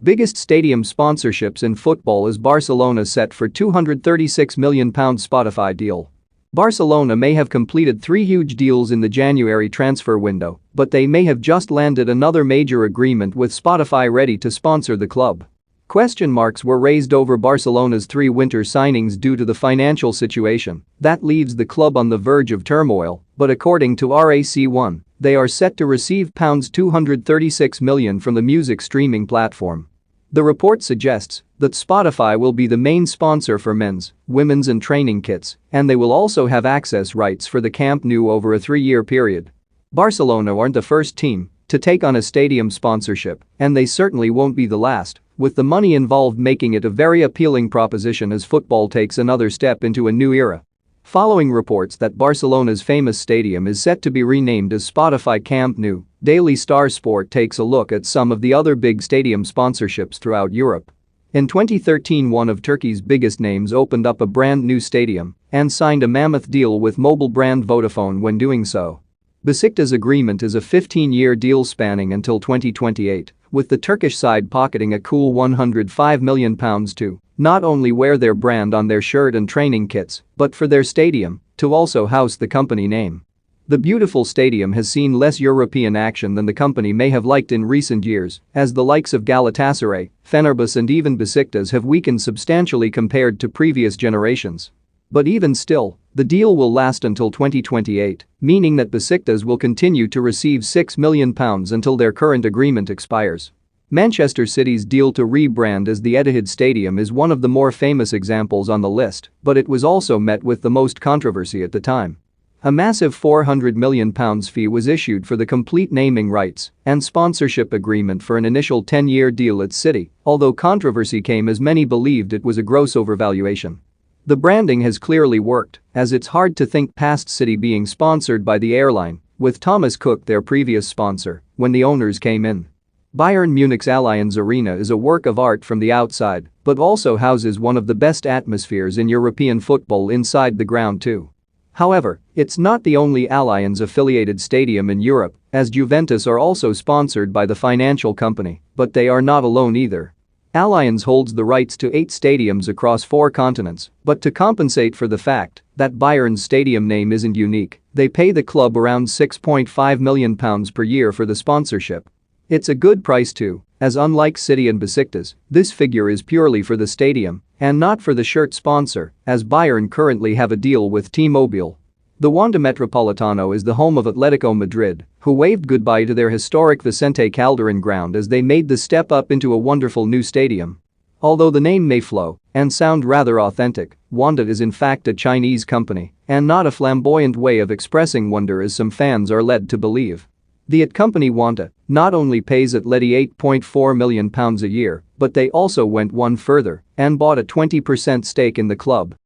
Biggest stadium sponsorships in football is Barcelona set for £236 million Spotify deal. Barcelona may have completed 3 huge deals in the January transfer window, but they may have just landed another major agreement with Spotify ready to sponsor the club. Question marks were raised over Barcelona's 3 winter signings due to the financial situation that leaves the club on the verge of turmoil, but according to RAC1, they are set to receive £236 million from the music streaming platform. The report suggests that Spotify will be the main sponsor for men's, women's and training kits, and they will also have access rights for the Camp Nou over a 3-year period. Barcelona aren't the first team to take on a stadium sponsorship, and they certainly won't be the last, with the money involved making it a very appealing proposition as football takes another step into a new era. Following reports that Barcelona's famous stadium is set to be renamed as Spotify Camp Nou, Daily Star Sport takes a look at some of the other big stadium sponsorships throughout Europe. In 2013, one of Turkey's biggest names opened up a brand new stadium and signed a mammoth deal with mobile brand Vodafone when doing so. Besiktas' agreement is a 15-year deal spanning until 2028, with the Turkish side pocketing a cool £105 million to not only wear their brand on their shirt and training kits, but for their stadium to also house the company name. The beautiful stadium has seen less European action than the company may have liked in recent years, as the likes of Galatasaray, Fenerbahce and even Besiktas have weakened substantially compared to previous generations. But even still, the deal will last until 2028, meaning that Besiktas will continue to receive £6 million until their current agreement expires. Manchester City's deal to rebrand as the Etihad Stadium is one of the more famous examples on the list, but it was also met with the most controversy at the time. A massive £400 million fee was issued for the complete naming rights and sponsorship agreement for an initial 10-year deal at City, although controversy came as many believed it was a gross overvaluation. The branding has clearly worked, as it's hard to think past City being sponsored by the airline, with Thomas Cook their previous sponsor, when the owners came in. Bayern Munich's Allianz Arena is a work of art from the outside, but also houses one of the best atmospheres in European football inside the ground too. However, it's not the only Allianz-affiliated stadium in Europe, as Juventus are also sponsored by the financial company, but they are not alone either. Allianz holds the rights to 8 stadiums across 4 continents, but to compensate for the fact that Bayern's stadium name isn't unique, they pay the club around £6.5 million per year for the sponsorship. It's a good price too, as unlike City and Besiktas, this figure is purely for the stadium and not for the shirt sponsor, as Bayern currently have a deal with T-Mobile. The Wanda Metropolitano is the home of Atletico Madrid, who waved goodbye to their historic Vicente Calderon ground as they made the step up into a wonderful new stadium. Although the name may flow and sound rather authentic, Wanda is in fact a Chinese company and not a flamboyant way of expressing wonder as some fans are led to believe. The company Wanda not only pays Atleti £8.4 million a year, but they also went one further and bought a 20% stake in the club,